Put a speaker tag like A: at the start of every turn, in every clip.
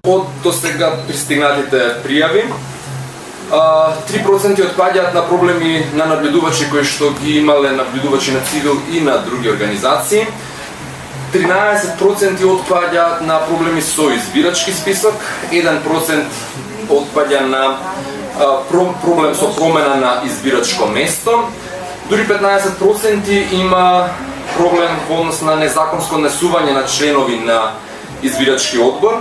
A: од досега пристигнатите пријави, 3% отпаѓаат на проблеми на наблюдувачи кои што ги имале наблюдувачи на цивил и на други организации. 13% отпаѓаат на проблеми со избирачки список, 1% отпаѓа на проблем со промена на избирачко место, дури 15% има проблем во однос на незаконско однесување на членови на избирачки одбор,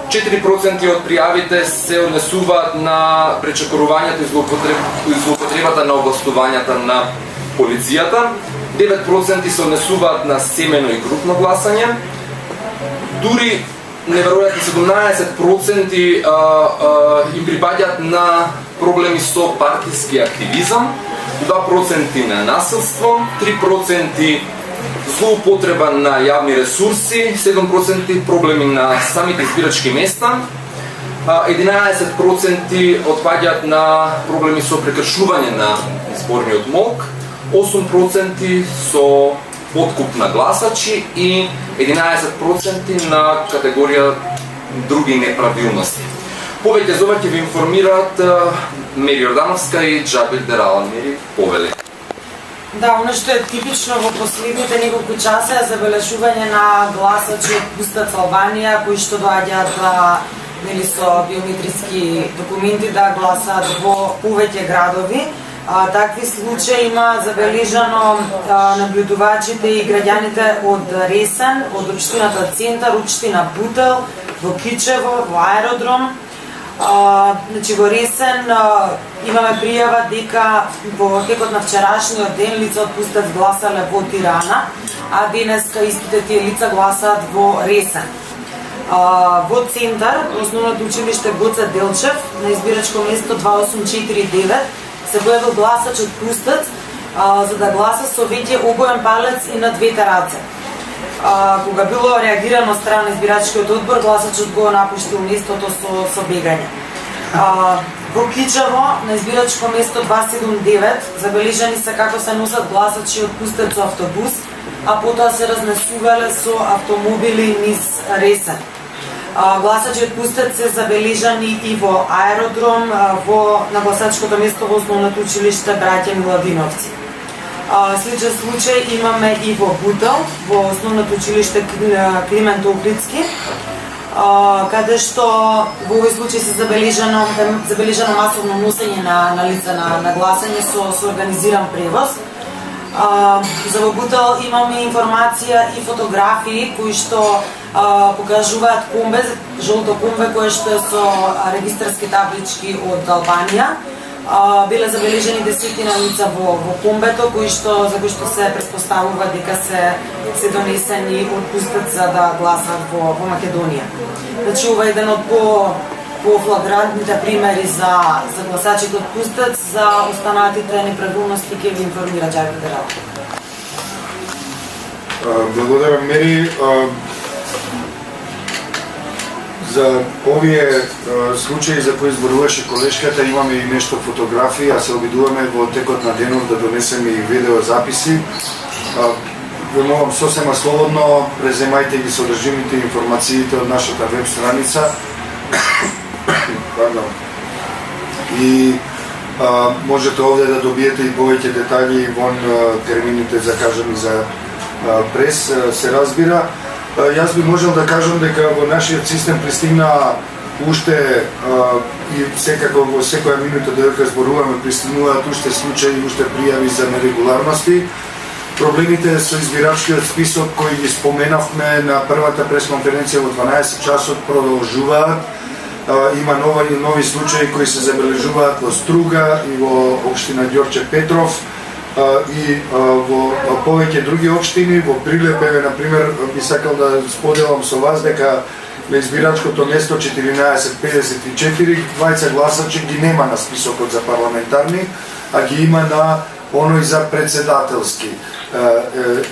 A: 4% од пријавите се однесуваат на пречекорувањето и злоупотребата на овластувањата на полицијата, 9% се однесуваат на семено и групно гласање, дури неверојатни 17% им припаѓаат на проблеми со партиски активизам, 2% на насилство, 3% злоупотреба на јавни ресурси, 7% проблеми на самите избирачки места, 11% отпаѓаат на проблеми со прекршување на изборниот молк, 8% со подкуп на гласачи и 11% на категорија други неправилности. Повеќе за ова ќе ви информираат Мери Јордановска и Џабир Дералан. Мери, повели.
B: Да, оно што е типично во последните неколку часа е забележување на гласачи од пустат Албанија кои што доаѓаат со биометриски документи да гласаат во повеќе градови. Такви случаи има забележано наблюдувачите и граѓаните од Ресен, од општината Центар, општина Бутел, во Кичево, во Аеродром. Значи во Ресен имаме пријава дека во текот на вчерашниот ден лица од Пустец гласале во Тирана, а денеска истите тие лица гласаат во Ресен. Во Центар, основното училиште Гоце Делчев, на избирачко место 2849, се појавил гласач од Пустец за да гласа со веќе обоен палец и на двете раце. Кога било реагирано од страна избирачкиот одбор, гласачот го напуштил местото со бегање. Во Кичево, на избирачко место 279, забележани се како се носат гласачи од Пустец со автобус, а потоа се разнесувале со автомобили низ Ресен. Гласачи од Пустец се забележани и во Аеродром, на гласачкото место во основното училиште Браќа Миладиновци. Сличен случај имаме и во Бутел, во основното училиште Климент Охридски, каде што во овој случај се забележано масовно носење на лица на гласање со организиран превоз. За во Бутел имаме информација и фотографии кои што покажуваат комбе, жолто комбе кое што е со регистарски таблички од Албанија. Биле забележени десетина лица во комбето за кои што се претпоставува дека се донесени од Пустец за да гласат во Македонија. Значи ова е еден од по-флагрантните примери за гласачите од Пустец. За останатите неправилности ќе ви информира Џабир Дерал.
C: Благодарам, Мери. За овие случаи за кои зборуваше колешката имаме и нешто фотографии, а се обидуваме во текот на денот да донесеме и видеозаписи. Ве молам сосема слободно, преземајте ги содржините информациите од нашата веб страница. И можете овде да добиете и повеќе детали вон термините закажани за прес, се разбира. Јас би можел да кажам дека во нашиот систем пристигна уште и секако во секоја минута додека зборуваме пристигнуваат уште случаи, уште пријави за нерегуларности. Проблемите со избирачкиот список кои ги споменавме на првата пресконференција во 12 часот продолжуваат. Има нови случаи кои се забележуваат во Струга и во општина Ѓорче Петров и во повеќе други општини. Во Прилепеве, например, би сакал да споделам со вас дека на избирачкото место 1454 двајца гласачи ги нема на списокот за парламентарни, а ги има на оној за председателски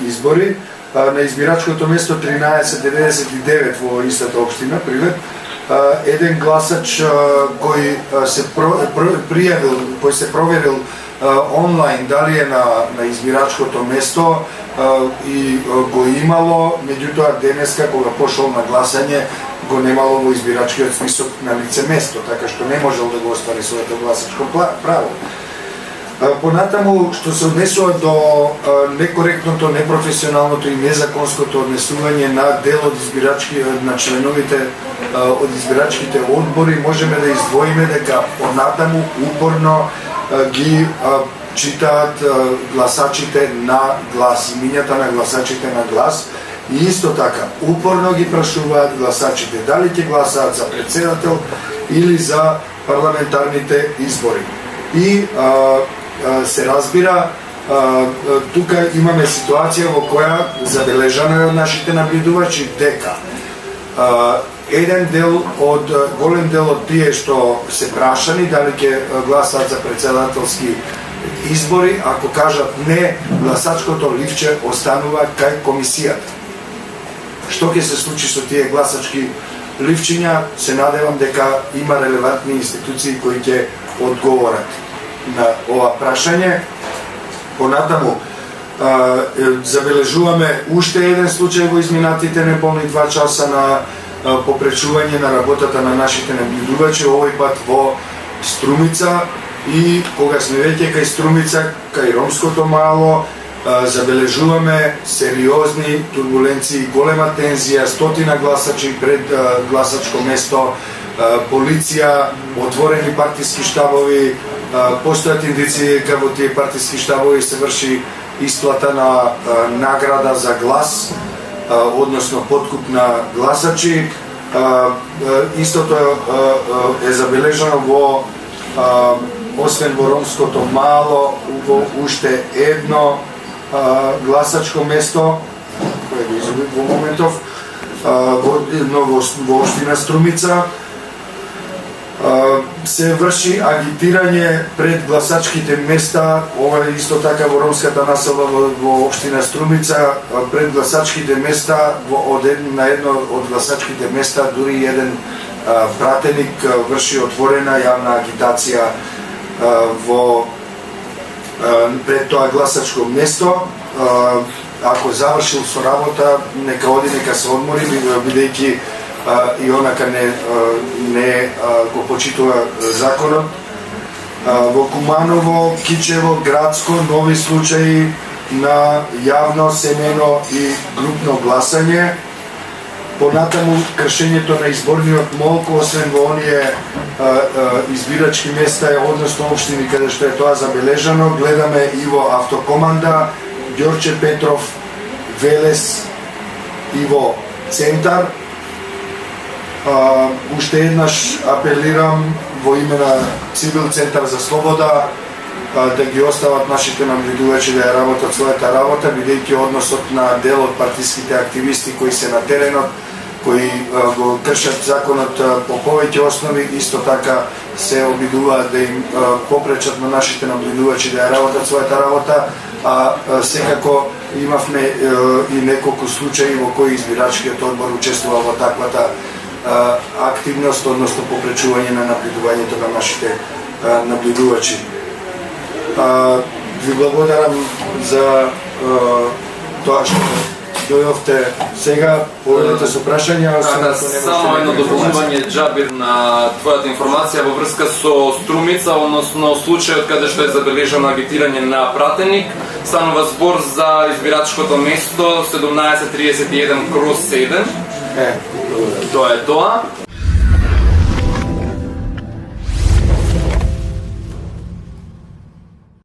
C: избори. На избирачкото место 1399 во истата општина Прилеп, еден гласач кој се пријавил, кој се проверил онлайн дали е на избирачкото место и го имало, меѓутоа денеска кога пошол на гласање го немало во избирачкиот список на лице место, така што не можел да го оствари своето гласачко право. Понатаму, што се однесува до некоректното, непрофесионалното и незаконското однесување на дел од на членовите од избирачките одбори, можеме да издвоиме дека понатаму упорно ги читаат гласачите на глас, имињата на гласачите на глас, и исто така упорно ги прашуваат гласачите дали ќе гласаат за председател или за парламентарните избори. И се разбира, тука имаме ситуација во која забележано е од нашите наблюдувачи дека голем дел од тие што се прашани дали ќе гласаат за председателски избори, ако кажат не, гласачкото ливче останува кај комисијата. Што ќе се случи со тие гласачки ливчиња, се надевам дека има релевантни институции кои ќе одговорат на ова прашање. Понатаму, забележуваме уште еден случај во изминатите неполни 2 часа на попречување на работата на нашите наблюдувачи, овој пат во Струмица, и кога сме веќе кај Струмица, кај ромското мало, забележуваме сериозни турбуленции, голема тензија, стотина гласачи пред гласачко место, полиција, отворени партиски штабови, постојат индиции дека во тие партиски штабови се врши исплата на награда за глас, односно подкуп на гласачи. Истото е забележано во освен во ромското мало, во уште едно гласачко место, кое го изгубив во моментов, во општина Струмица, се врши агитирање пред гласачките места. Ова е исто така во ромската населба во општина Струмица, пред гласачките места, на едно од гласачките места дури еден пратеник врши отворена јавна агитација пред тоа гласачко место. Ако завршил со работа, нека оди, нека се одмори, бидејќи и онака не го почитува законот. Во Куманово, Кичево, Градско, нови случаи на јавно, семено и групно гласање. Понатаму, кршењето на изборниот молк, освен во оние избирачки места, односно општини каде што е тоа забележано, гледаме и во Автокоманда, Ѓорче Петров, Велес и во Центар. Уште еднаш апелирам во име на Цивил Центар за слобода да ги остават нашите наблюдувачи да ја работат својата работа, бидејќи односот на дел од партиските активисти кои се на теренот, кои го кршат законот по повеќе основи, исто така се обидуваат да им попречат на нашите наблюдувачи да ја работат својата работа, а секако имавме и неколку случаи во кои избирачкиот одбор учествува во таквата активност, односно попречување на наблюдувањето на нашите наблюдувачи. Ви благодарам за тоа што дојдовте сега, поведете со прашања.
A: Само едно дополнување, Џабир, на твојата информација во врска со Струмица, односно случајот каде што е забележано агитирање на пратеник. Станува збор за избирачкото место 1731/7. Тоа е тоа.